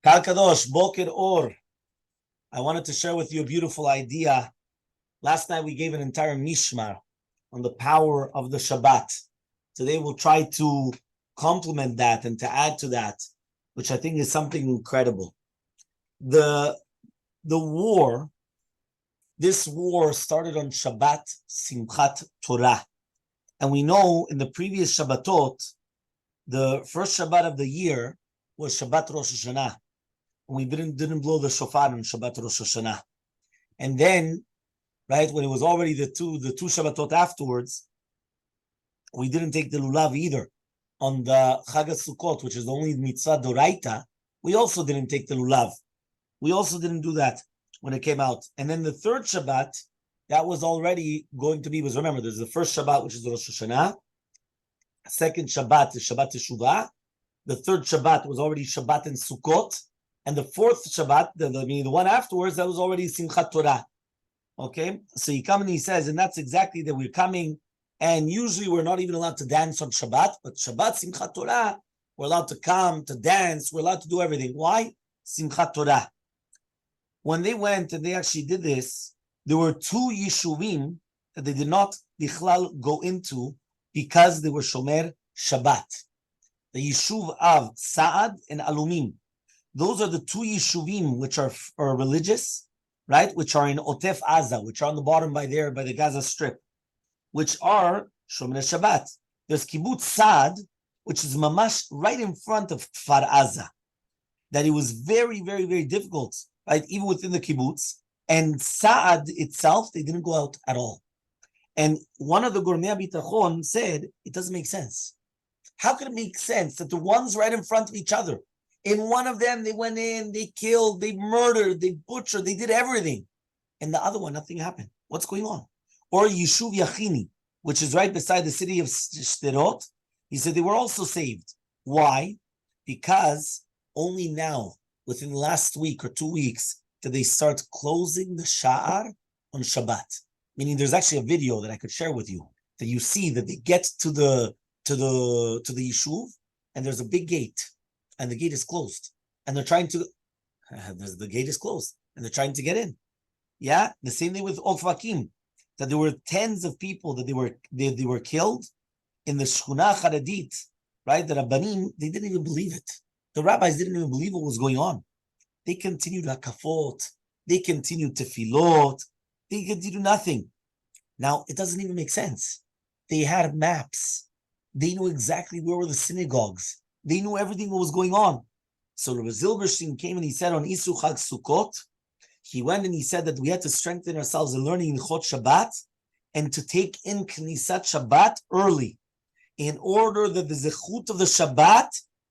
Kal Kadosh, Boker Or. I wanted to share with you a beautiful idea. Last night we gave an entire mishmar on the power of the Shabbat. Today we'll try to complement that and to add to that, which I think is something incredible. The war, this war started on Shabbat Simchat Torah. And we know in the previous Shabbatot, the first Shabbat of the year was Shabbat Rosh Hashanah. And we didn't blow the shofar on Shabbat Rosh Hashanah. And then, right, when it was already the two Shabbatot afterwards, we didn't take the lulav either. On the Chag HaSukkot, which is the only mitzvah doraita, we also didn't take the lulav. We also didn't do that when it came out. And then the third Shabbat, that was already going to be, remember, there's the first Shabbat, which is Rosh Hashanah. Second Shabbat is Shabbat Teshuvah. The third Shabbat was already Shabbat and Sukkot. And the fourth Shabbat, the one afterwards, that was already Simchat Torah. Okay? So he comes and he says, and that's exactly that we're coming, and usually we're not even allowed to dance on Shabbat, but Shabbat, Simchat Torah, we're allowed to come, to dance, we're allowed to do everything. Why? Simchat Torah. When they went and they actually did this, there were two yeshuvim that they did not bichlal go into because they were shomer Shabbat. The yeshuv of Saad and Alumim. Those are the two yeshuvim which are religious, right? Which are in Otef Aza, which are on the bottom by the Gaza Strip, which are shomer Shabbat. There's kibbutz Saad, which is mamash right in front of Kfar Aza. That it was very, very, very difficult, right? Even within the kibbutz. And Saad itself, they didn't go out at all. And one of the Gourmet Bitachon said, it doesn't make sense. How can it make sense that the ones right in front of each other, in one of them, they went in, they killed, they murdered, they butchered, they did everything. And the other one, nothing happened. What's going on? Or Yeshuv Yachini, which is right beside the city of Sderot. He said they were also saved. Why? Because only now, within the last week or 2 weeks, did they start closing the Sha'ar on Shabbat. Meaning there's actually a video that I could share with you that you see that they get to the Yeshuv and there's a big gate and the gate is closed and they're trying to, the gate is closed and they're trying to get in. Yeah, the same thing with Okfakim, that there were tens of people that they were killed in the Shchuna Charadit, right? The Rabbanim, they didn't even believe it. The rabbis didn't even believe what was going on. They continued hakafot, they continued tefillot, they could do nothing. Now, it doesn't even make sense. They had maps. They knew exactly where were the synagogues. They knew everything that was going on. So Rabbi Zilberstein came and he said on Isu Chag Sukkot, he went and he said that we had to strengthen ourselves in learning in Chot Shabbat and to take in Knesset Shabbat early in order that the zechut of the Shabbat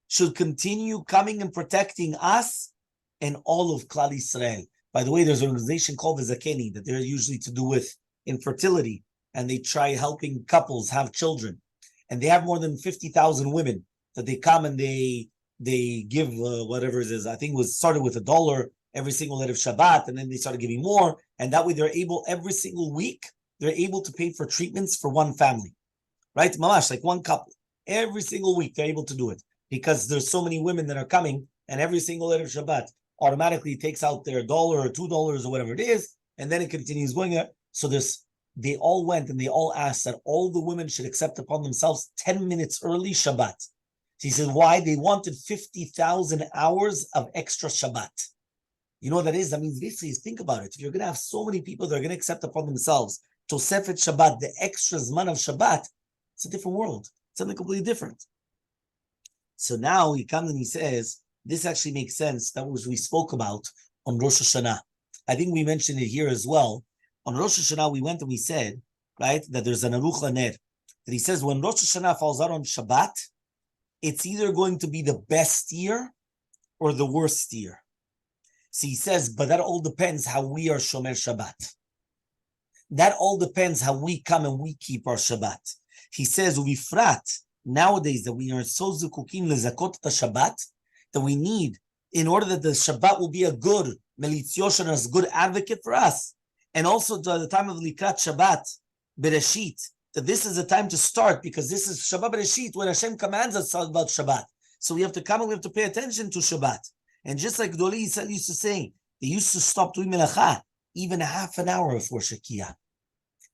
should continue coming and protecting us and all of Klal Yisrael. By the way, there's an organization called the Zakeni that they're usually to do with infertility, and they try helping couples have children. And they have more than 50,000 women that they come and they give whatever it is. I think it was started with $1 every single night of Shabbat, and then they started giving more. And that way they're able, every single week, they're able to pay for treatments for one family, right? Mamash, like one couple. Every single week they're able to do it because there's so many women that are coming, and every single night of Shabbat automatically takes out their $1 or $2 or whatever it is, and then it continues going there. So they all went and they all asked that all the women should accept upon themselves 10 minutes early Shabbat. So he said, why? They wanted 50,000 hours of extra Shabbat. You know what that is? That means basically, think about it. If you're going to have so many people that are going to accept upon themselves Tosefet Shabbat, the extra Zman of Shabbat, it's a different world. It's something completely different. So now he comes and he says, this actually makes sense. That was we spoke about on Rosh Hashanah. I think we mentioned it here as well. On Rosh Hashanah, we went and we said, right, that there's an Aruch LaNer, that he says when Rosh Hashanah falls out on Shabbat, it's either going to be the best year or the worst year. So he says, but that all depends how we are Shomer Shabbat. That all depends how we come and we keep our Shabbat. He says, Uvifrat, nowadays that we are so zukukim lezakot the Shabbat, that we need, in order that the Shabbat will be a good melitz yosher, a good advocate for us. And also to the time of Likrat Shabbat, Bereshit, that this is the time to start, because this is Shabbat Bereshit, when Hashem commands us about Shabbat. So we have to come and we have to pay attention to Shabbat. And just like Gdolei Yisrael used to say, they used to stop doing melacha even half an hour before Shekiah.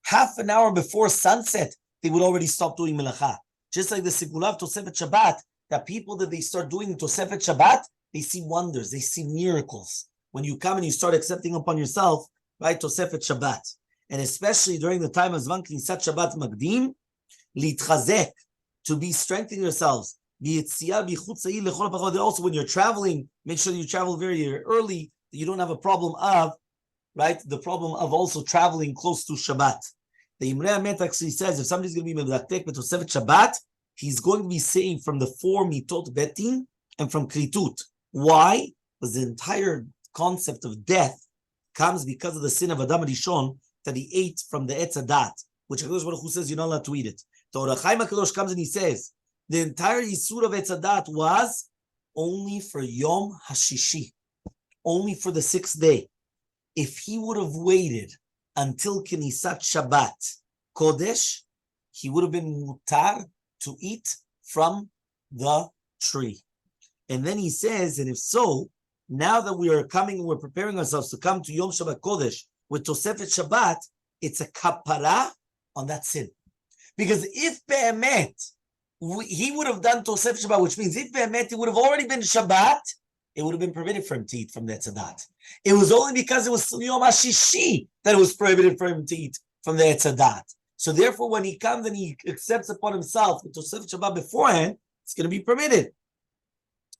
Half an hour before sunset, they would already stop doing melacha. Just like the Segula of Tosefet Shabbat, that people that they start doing Tosefet Shabbat, they see wonders, they see miracles. When you come and you start accepting upon yourself, right, Tosefet Shabbat. And especially during the time of Zman Knisat Shabbat Magdim, Litchazek, to be strengthening yourselves. Also, when you're traveling, make sure you travel very early, that you don't have a problem of, right, the problem of also traveling close to Shabbat. The Imre Amet actually says if somebody's going to be Medaktek B'Tosefet Shabbat, he's going to be saying from the 4 mitot betin and from kritut. Why? Because the entire concept of death comes because of the sin of Adam Rishon that he ate from the Etz Hadat, which HaKadosh Baruch Hu says you're not allowed to eat it. The Or HaChaim HaKadosh comes and he says the entire Yisur of Etz Hadat was only for Yom HaShishi, only for the 6th day. If he would have waited until Knesat Shabbat Kodesh, he would have been mutar to eat from the tree. And then he says, and if so, now that we are coming and we're preparing ourselves to come to Yom Shabbat Kodesh with Tosefet Shabbat, it's a kapara on that sin. Because if Be'emet, he would have done Tosefet Shabbat, which means if Be'emet, it would have already been Shabbat, it would have been permitted for him to eat from the Etzadat. It was only because it was Yom HaShishi that it was prohibited for him to eat from the Etzadat. So therefore, when he comes and he accepts upon himself the Tosefet Shabbat beforehand, it's going to be permitted.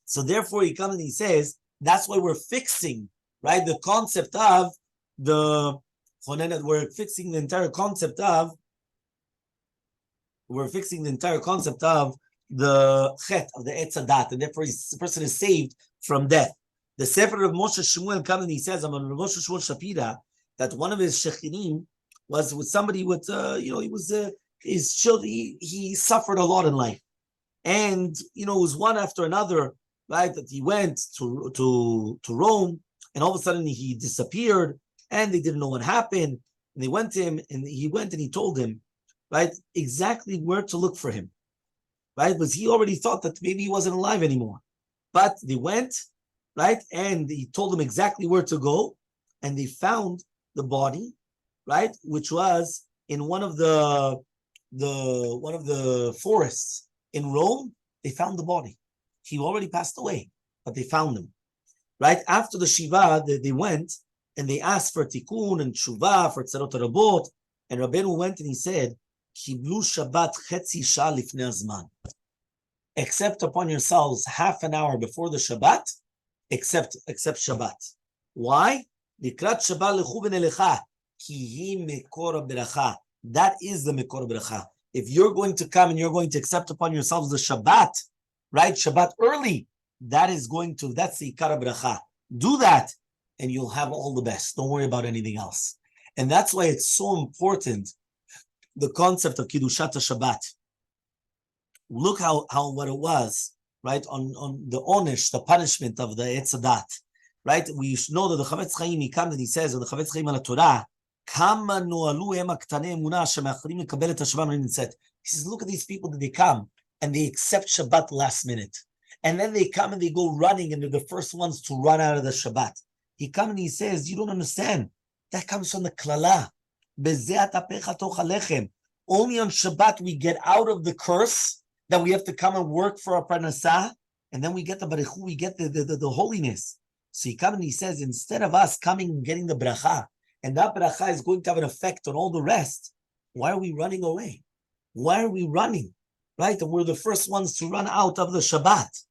So therefore, he comes and he says, that's why we're fixing, right, the concept of we're fixing the entire concept of the chet, of the Etzadat, and therefore the person is saved from death. The Sefer of Moshe Shmuel comes and he says, I'm on Moshe Shmuel Shapira, that one of his shechinim was with somebody with, he was his children. He suffered a lot in life, and it was one after another, right? That he went to Rome, and all of a sudden he disappeared, and they didn't know what happened. And they went to him, and he went and he told him, right, exactly where to look for him, right? Because he already thought that maybe he wasn't alive anymore. But they went, right, and he told them exactly where to go, and they found the body, right, which was in one of the forests in Rome. They found the body. He already passed away, but they found him. Right after the Shiva, they went and they asked for tikkun and tshuva for tzarot rabot, and Rabbeinu went and he said, "Kiblu Shabbat chetzi shah lifnei hazman." Accept upon yourselves half an hour before the Shabbat, accept Shabbat. Why? Likrat Shabbat lechu v'nelecha, ki hi mekor beracha. That is the mekor beracha. If you're going to come and you're going to accept upon yourselves the Shabbat, right? Shabbat early, that's the ikar beracha. Do that, and you'll have all the best. Don't worry about anything else. And that's why it's so important, the concept of Kiddushat Shabbat. Look how what it was, right, on the onish, the punishment of the Etzadat, right? We know that the Chavetz Chaim, he comes and he says, or the Chavetz Chaim al Torah, Kama noalu hem aktanei emunah shemechalim lekabel et Shabbat. He says, look at these people that they come and they accept Shabbat last minute, and then they come and they go running and they're the first ones to run out of the Shabbat. He comes and he says, you don't understand. That comes from the klala. Bezeh atapecha toch alechem. Only on Shabbat we get out of the curse that we have to come and work for our parnasah, and then we get the baruchu, we get the holiness. So he comes and he says, instead of us coming and getting the bracha, and that bracha is going to have an effect on all the rest, why are we running away? Why are we running? Right? And we're the first ones to run out of the Shabbat.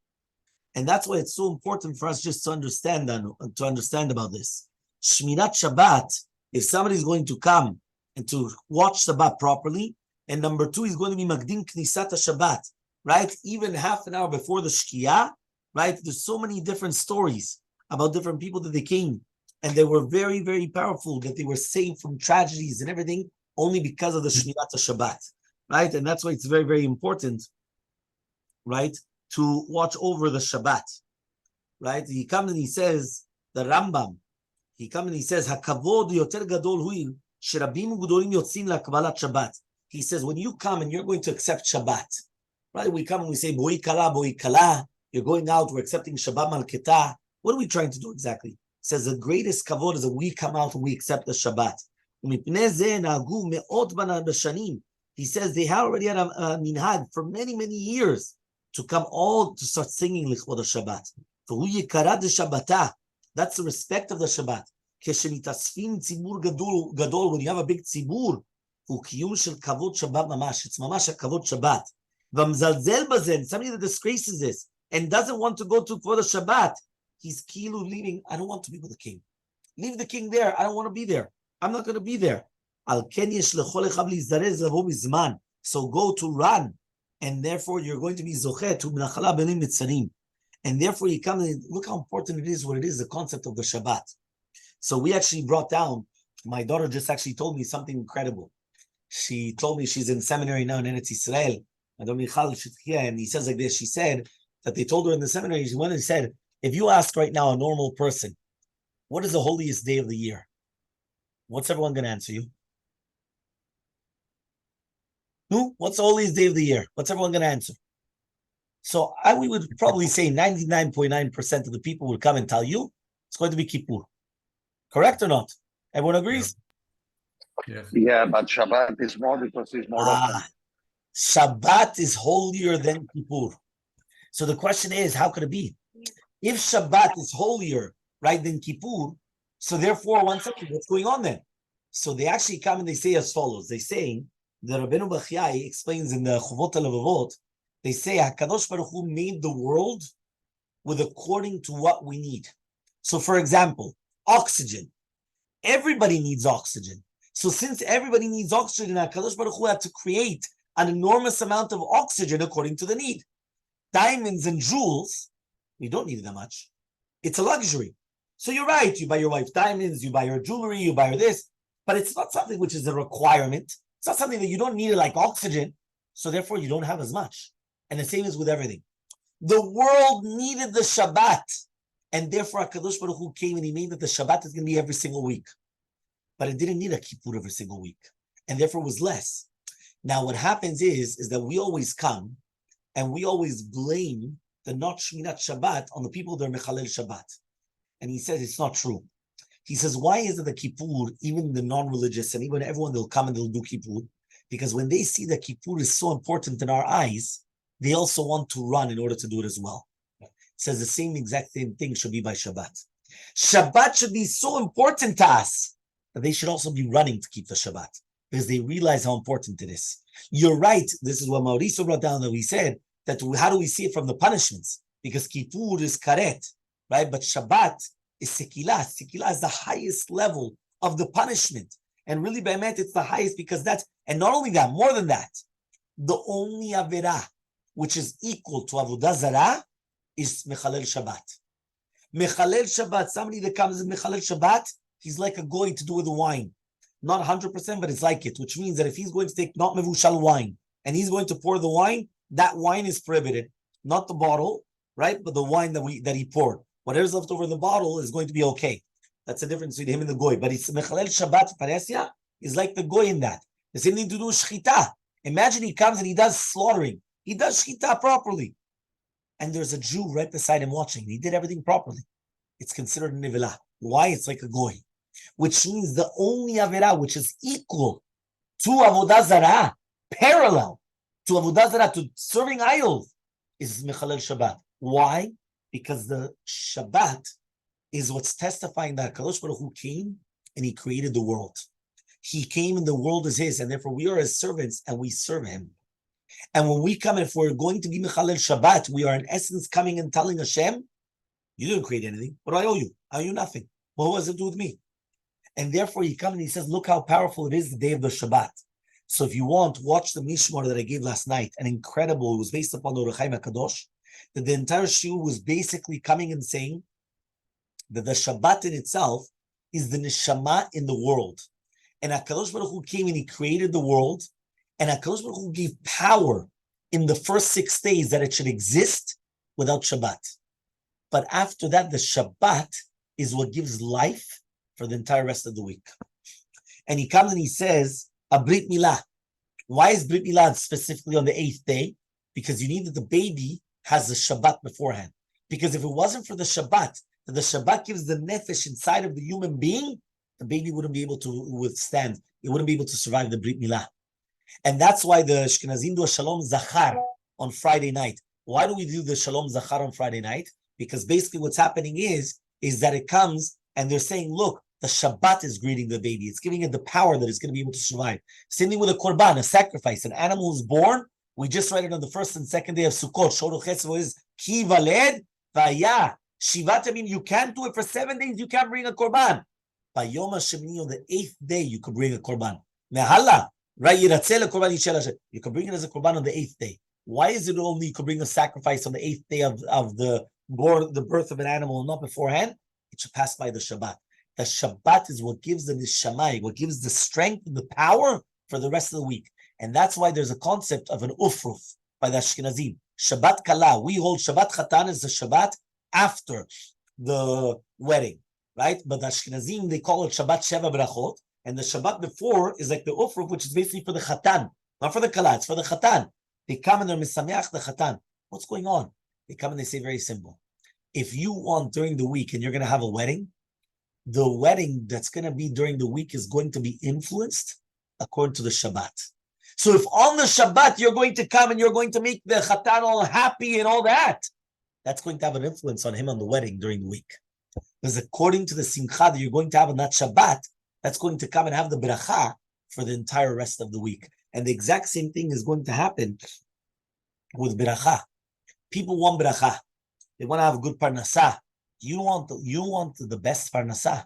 And that's why it's so important for us just to understand about this. Shmirat Shabbat, if somebody's going to come and to watch Shabbat properly, and number two, he's going to be Magdim Knisat Shabbat, right? Even half an hour before the Shkia, right? There's so many different stories about different people that they came, and they were very, very powerful, that they were saved from tragedies and everything only because of the Shmirat Shabbat, right? And that's why it's very, very important, right, to watch over the Shabbat, right? He comes and he says, the Rambam, he comes and he says, HaKavod yoter gadol hui, sherabim u'gedolim yotzim la'kavalat Shabbat. He says, when you come and you're going to accept Shabbat, right? We come and we say, boi kala, you're going out, we're accepting Shabbat Malketa, What are we trying to do exactly? It says the greatest kavod is that we come out and we accept the Shabbat. He says they already had a minhag for many, many years to come all to start singing Lichvod Shabbat. That's the respect of the Shabbat. When you have a big tzibur, it's mamash a kavod Shabbat. Somebody that disgraces this and doesn't want to go to for the Shabbat, he's kilu leaving. I don't want to be with the king. Leave the king there. I don't want to be there. I'm not going to be there. So go to run, and therefore you're going to be zochet to minachala benim mitzarim. And therefore you come and look how important it is, what it is, the concept of the Shabbat. So we actually brought down, my daughter just actually told me something incredible. She told me she's in seminary now in Eretz Yisrael, and he says like this, she said that they told her in the seminary, she went and said, if you ask right now a normal person, what is the holiest day of the year? What's everyone going to answer you? No? What's the holiest day of the year? What's everyone going to answer? So we would probably say 99.9% of the people would come and tell you it's going to be Kippur. Correct or not? Everyone agrees? Yeah, but Shabbat is more because it's more often. Shabbat is holier than Kippur. So the question is, how could it be? If Shabbat is holier, right, than Kippur, so therefore, one second, what's going on then? So they actually come and they say as follows. They say, the Rabbeinu Bachiyai explains in the Chovot HaLevavot, they say, HaKadosh Baruch Hu made the world with according to what we need. So for example, oxygen. Everybody needs oxygen. So since everybody needs oxygen, HaKadosh Baruch Hu had to create an enormous amount of oxygen according to the need. Diamonds and jewels, we don't need that much. It's a luxury. So you're right, you buy your wife diamonds, you buy her jewelry, you buy her this, but it's not something which is a requirement. It's not something that you don't need like oxygen, so therefore you don't have as much. And the same is with everything. The world needed the Shabbat, and therefore HaKadosh Baruch Hu came and he made that the Shabbat is going to be every single week. But it didn't need a Kippur every single week, and therefore it was less. Now what happens is that we always come, and we always blame the not Shminat Shabbat on the people that are Mechalel Shabbat. And he says it's not true. He says, why is it the Kippur, even the non-religious, and even everyone, they'll come and they'll do Kippur? Because when they see that Kippur is so important in our eyes, they also want to run in order to do it as well. It says the same thing should be by Shabbat. Shabbat should be so important to us that they should also be running to keep the Shabbat, because they realize how important it is. You're right. This is what Mauricio brought down, that we said, that how do we see it from the punishments? Because Kippur is karet, right? But Shabbat is Segula. Segula is the highest level of the punishment. And really, Be'emet, it's the highest because that's, and not only that, more than that, the only Averah which is equal to Avodah Zarah is Mechalel Shabbat. Mechalel Shabbat, somebody that comes in Mechalel Shabbat, he's like a goy to do with the wine. Not 100%, but it's like it, which means that if he's going to take not mevushal wine, and he's going to pour the wine, that wine is prohibited. Not the bottle, right? But the wine that he poured. Whatever's left over in the bottle is going to be okay. That's the difference between him and the goy. But it's Mechalel Shabbat Paresya is like the goy in that. The same thing to do with shchita. Imagine he comes and he does slaughtering. He does shchita properly. And there's a Jew right beside him watching. He did everything properly. It's considered a nivelah. Why? It's like a goy. Which means the only averah which is equal to Avodah Zarah, parallel to Avodah Zarah, to serving idols, is Mechalel Shabbat. Why? Because the Shabbat is what's testifying that HaKadosh Baruch Hu came and he created the world. He came and the world is his, and therefore we are his servants and we serve him. And when we come, if we're going to be Mechalel Shabbat, we are in essence coming and telling Hashem, you didn't create anything. What do I owe you? I owe you nothing. Well, what does it do with me? And therefore he comes and he says, look how powerful it is the day of the Shabbat. So if you want, watch the Mishmar that I gave last night, an incredible, it was based upon the Orach Chaim HaKadosh, that the entire shiur was basically coming and saying that the Shabbat in itself is the neshama in the world. And HaKadosh Baruch Hu came and he created the world, and HaKadosh Baruch Hu gave power in the first 6 days that it should exist without Shabbat. But after that, the Shabbat is what gives life for the entire rest of the week. And he comes and he says, a Brit Milah. Why is Brit Milah specifically on the 8th day? Because you need that the baby has the Shabbat beforehand. Because if it wasn't for the Shabbat, that the Shabbat gives the nefesh inside of the human being, the baby wouldn't be able to withstand. It wouldn't be able to survive the Brit Milah. And that's why the Ashkenazim do a Shalom Zachar on Friday night. Why do we do the Shalom Zachar on Friday night? Because basically what's happening is that it comes and they're saying, look, the Shabbat is greeting the baby. It's giving it the power that it's going to be able to survive. Same thing with a korban, a sacrifice. An animal is born. We just read it on the first and second day of Sukkot. Shoru Chesed is Ki Valed Vaya. Shivat, I mean, you can't do it for 7 days. You can't bring a korban. By Yom HaShemini, on the 8th day, you could bring a korban. Mehala, right? You can bring it as a korban on the 8th day. Why is it only you could bring a sacrifice on the 8th day of the birth of an animal, not beforehand? It should pass by the Shabbat. The Shabbat is what gives the nishamai, what gives the strength and the power for the rest of the week. And that's why there's a concept of an ufruf by the Ashkenazim. Shabbat Kala. We hold Shabbat Chatan as the Shabbat after the wedding, right? But the Ashkenazim, they call it Shabbat Sheva Brachot. And the Shabbat before is like the ufruf, which is basically for the Chatan. Not for the Kala, it's for the Chatan. They come and they're misameach the Chatan. What's going on? They come and they say very simple. If you want during the week and you're going to have a wedding, the wedding that's going to be during the week is going to be influenced according to the Shabbat. So if on the Shabbat you're going to come and you're going to make the Chatan all happy and all that, that's going to have an influence on him on the wedding during the week. Because according to the Simcha that you're going to have on that Shabbat, that's going to come and have the bracha for the entire rest of the week. And the exact same thing is going to happen with bracha. People want bracha. They want to have a good parnasah. You want the best parnasah.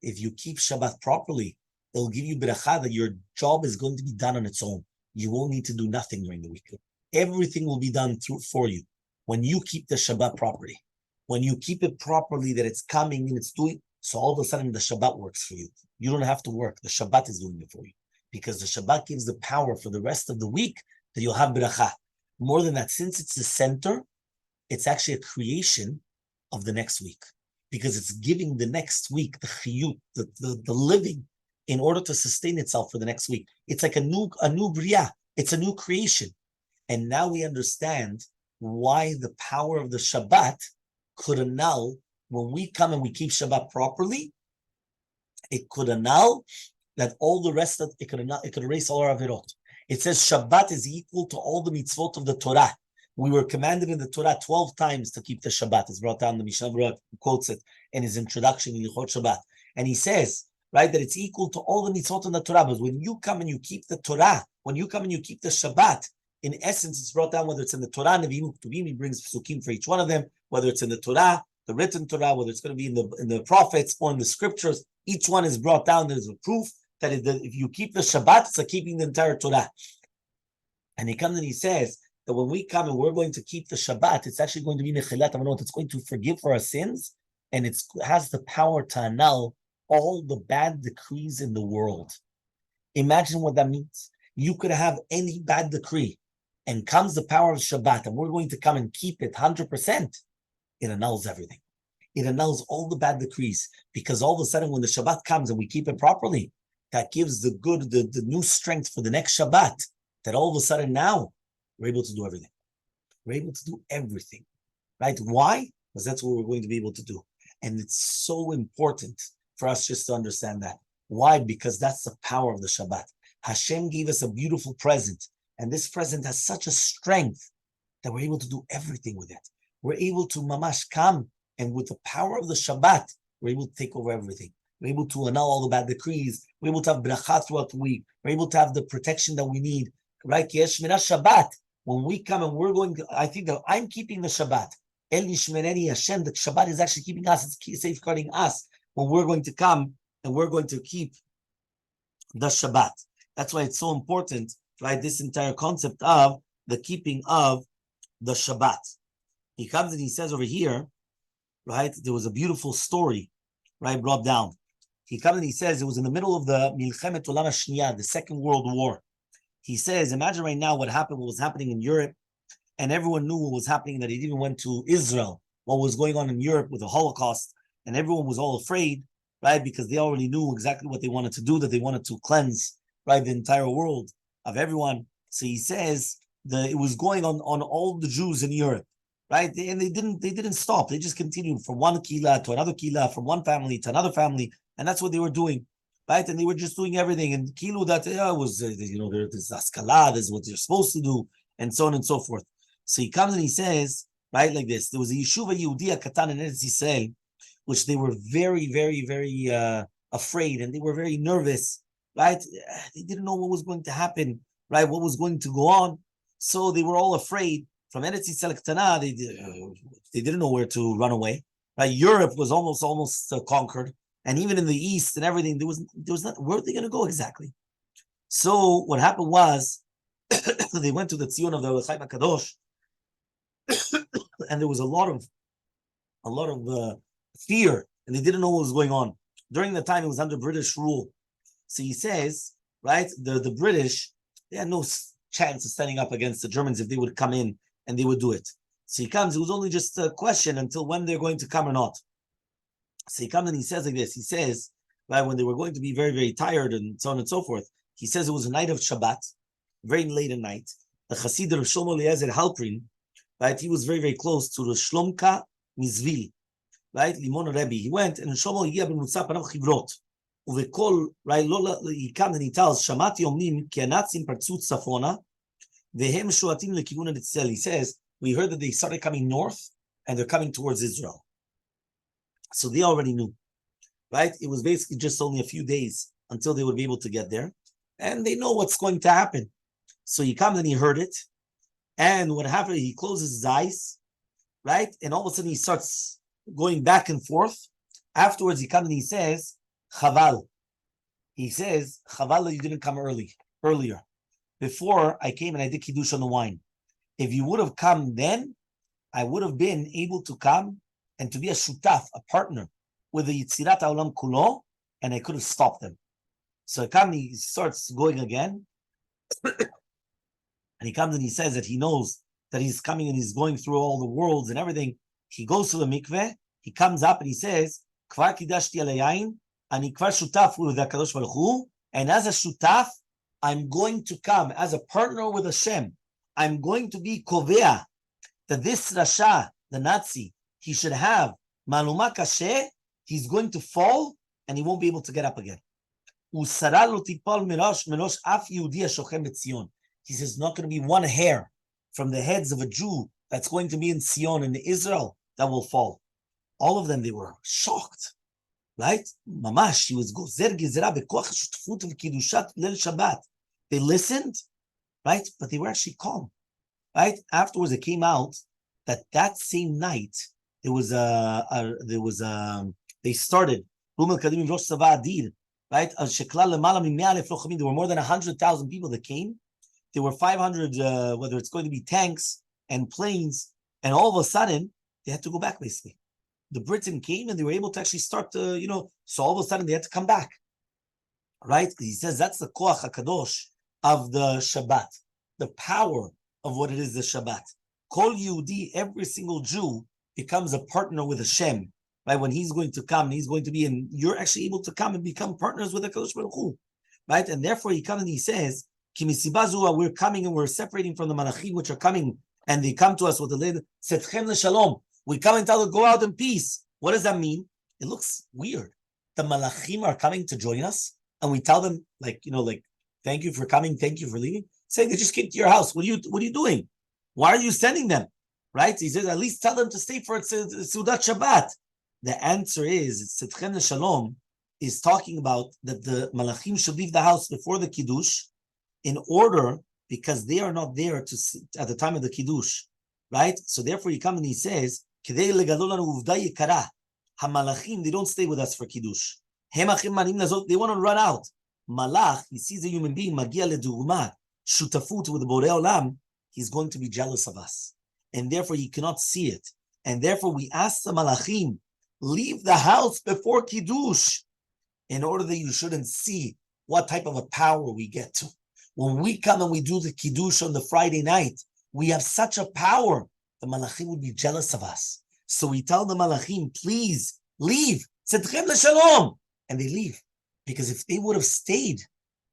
If you keep Shabbat properly, it'll give you bracha that your job is going to be done on its own. You won't need to do nothing during the week. Everything will be done for you when you keep the Shabbat properly. When you keep it properly, that it's coming and it's doing, so all of a sudden the Shabbat works for you. You don't have to work. The Shabbat is doing it for you. Because the Shabbat gives the power for the rest of the week that you'll have bracha. More than that, since it's the center, it's actually a creation of the next week, because it's giving the next week the chiyut, the living, in order to sustain itself for the next week. It's like a new bria. It's a new creation. And now we understand why the power of the Shabbat could annul, when we come and we keep Shabbat properly, it could annul that all the rest of it could erase all our avirot. It says Shabbat is equal to all the mitzvot of the Torah. We were commanded in the Torah 12 times to keep the Shabbat. It's brought down, the Mishnah quotes it in his introduction in Yichot Shabbat. And he says, right, that it's equal to all the mitzvot in the Torah. But when you come and you keep the Torah, when you come and you keep the Shabbat, in essence, it's brought down, whether it's in the Torah, Nevi'im, Ketuvim, he brings psukim for each one of them, whether it's in the Torah, the written Torah, whether it's going to be in the prophets or in the scriptures, each one is brought down. There's a proof that if you keep the Shabbat, it's like keeping the entire Torah. And he comes and he says that when we come and we're going to keep the Shabbat, it's actually going to be Nechilat Avanot. It's going to forgive for our sins, and it has the power to annul all the bad decrees in the world. Imagine what that means. You could have any bad decree, and comes the power of Shabbat, and we're going to come and keep it 100%. It annuls everything. It annuls all the bad decrees, because all of a sudden when the Shabbat comes and we keep it properly, that gives the good, the new strength for the next Shabbat, that all of a sudden now we're able to do everything. We're able to do everything, right? Why? Because that's what we're going to be able to do. And it's so important for us just to understand that. Why? Because that's the power of the Shabbat. Hashem gave us a beautiful present, and this present has such a strength that we're able to do everything with it. We're able to mamash come, and with the power of the Shabbat, we're able to take over everything. We're able to annul all the bad decrees. We're able to have bracha throughout the week. We're able to have the protection that we need. Right? Yesh Shmirah Shabbat. When we come and we're going to, I think that I'm keeping the Shabbat. El Yishmereni Hashem, the Shabbat is actually keeping us, it's safeguarding us when we're going to come and we're going to keep the Shabbat. That's why it's so important, right? This entire concept of the keeping of the Shabbat. He comes and he says over here, right? There was a beautiful story, right? Brought down. He comes and he says it was in the middle of the Milchemet Olam HaShniya, the Second World War. He says, imagine right now what was happening in Europe, and everyone knew what was happening, that it even went to Israel, what was going on in Europe with the Holocaust, and everyone was all afraid, right? Because they already knew exactly what they wanted to do, that they wanted to cleanse, right, the entire world of everyone. So he says that it was going on all the Jews in Europe, right? And they didn't stop. They just continued from one kila to another kila, from one family to another family, and that's what they were doing, right? And they were just doing everything. And kilu that was there's askala, this is what you're supposed to do, and so on and so forth. So he comes and he says, right, like this: there was a yeshuva Yehudiya katan in Eretz Yisrael, which they were very, very, very afraid, and they were very nervous, right? They didn't know what was going to happen, right? What was going to go on. So they were all afraid. From Eretz Yisrael Ketana, they didn't know where to run away, right? Europe was almost conquered, and even in the east and everything, there was not, where are they going to go exactly? So what happened was they went to the Tzion of the Chaim HaKadosh, and there was a lot of fear, and they didn't know what was going on. During the time, it was under British rule. So he says, right, the British, they had no chance of standing up against the Germans if they would come in and they would do it. So he comes, it was only just a question until when they're going to come or not. So he comes and he says like this, he says, right, when they were going to be very, very tired and so on and so forth, he says it was a night of Shabbat, very late at night. The Chassid of Shlomo Eliezer Halprin, right, he was very, very close to the Shlomka Mizvil, right, Limon Rebbe. He went and Shlomo Higia ben Musa Panav Chivrot. Uvekol, right, he comes and he tells, Shamati Omnim ki Anatzim partzut Safona, vehem shuatim lekivun Eretz. He says, we heard that they started coming north and they're coming towards Israel. So they already knew, right? It was basically just only a few days until they would be able to get there. And they know what's going to happen. So he comes and he heard it. And what happened, he closes his eyes, right? And all of a sudden he starts going back and forth. Afterwards, he comes and he says, Chaval. He says, Chaval, you didn't come earlier. Before I came and I did Kiddush on the wine. If you would have come then, I would have been able to come and to be a shutaf, a partner with the Yitzirat HaOlam Kulo, and I could have stopped them. So he comes and he starts going again. And he comes and he says that he knows that he's coming and he's going through all the worlds and everything. He goes to the mikveh, he comes up and he says, Kvar kidashti alayayin, ani kvar shutaf with HaKadosh Baruch Hu, and as a shutaf, I'm going to come as a partner with Hashem. I'm going to be kovea that this Rasha, the Nazi, he should have maluma kashe, he's going to fall and he won't be able to get up again. He says, not going to be one hair from the heads of a Jew that's going to be in Sion in Israel that will fall. All of them, they were shocked, right? Mamash, he was gozer gezerah bekoach shutfut v'kiddushat leil Shabbat. They listened, right? But they were actually calm, right? Afterwards, it came out that same night, they started, right? There were more than 100,000 people that came. There were 500, whether it's going to be tanks and planes, and all of a sudden, they had to go back, basically. The Britain came and they were able to actually start to, so all of a sudden they had to come back, right? He says that's the Koach HaKadosh of the Shabbat, the power of what it is, the Shabbat. Kol Yehudi, every single Jew becomes a partner with Hashem, right? When he's going to come, he's going to be, and you're actually able to come and become partners with the Kadosh Baruch Hu, right? And therefore he comes and he says, Kimisibazu, we're coming and we're separating from the Malachim which are coming, and they come to us with the lid, Setchem Shalom. We come and tell them, go out in peace. What does that mean? It looks weird. The Malachim are coming to join us, and we tell them, thank you for coming, thank you for leaving. Say they just came to your house. What are you doing? Why are you sending them? Right? He says, at least tell them to stay for Seudat Shabbat. The answer is, Setchem Shalom is talking about that the Malachim should leave the house before the Kiddush in order, because they are not there at the time of the Kiddush. Right? So therefore he comes and he says, Kedei legadol lanu uvda yekara. HaMalachim, they don't stay with us for Kiddush. They want to run out. Malach, he sees a human being, magia ledugma, shutafut with the Borei Olam, he's going to be jealous of us. And therefore he cannot see it. And therefore we ask the Malachim, leave the house before Kiddush, in order that you shouldn't see what type of a power we get to. When we come and we do the Kiddush on the Friday night, we have such a power, the Malachim would be jealous of us. So we tell the Malachim, please leave. Setchem Shalom. And they leave. Because if they would have stayed,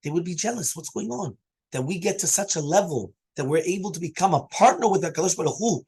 they would be jealous. What's going on? That we get to such a level that we're able to become a partner with the HaKadosh Baruch Hu.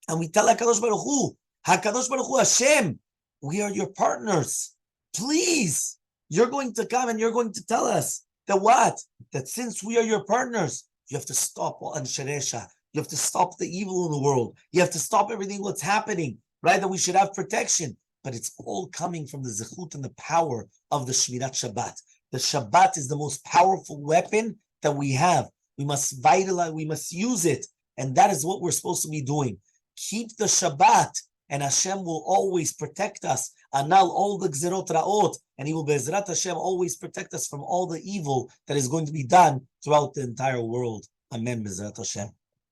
And we tell HaKadosh Baruch Hu, Hashem, we are your partners. Please, you're going to come and you're going to tell us that what? That since we are your partners, you have to stop Ansharesha. You have to stop the evil in the world. You have to stop everything what's happening, right? That we should have protection. But it's all coming from the zechut and the power of the Shmirat Shabbat. The Shabbat is the most powerful weapon that we have. We must vitalize, we must use it. And that is what we're supposed to be doing. Keep the Shabbat, and Hashem will always protect us. Annul all the Gzerot Ra'ot, and He will Be'ezrat Hashem always protect us from all the evil that is going to be done throughout the entire world. Amen. Be'ezrat Hashem.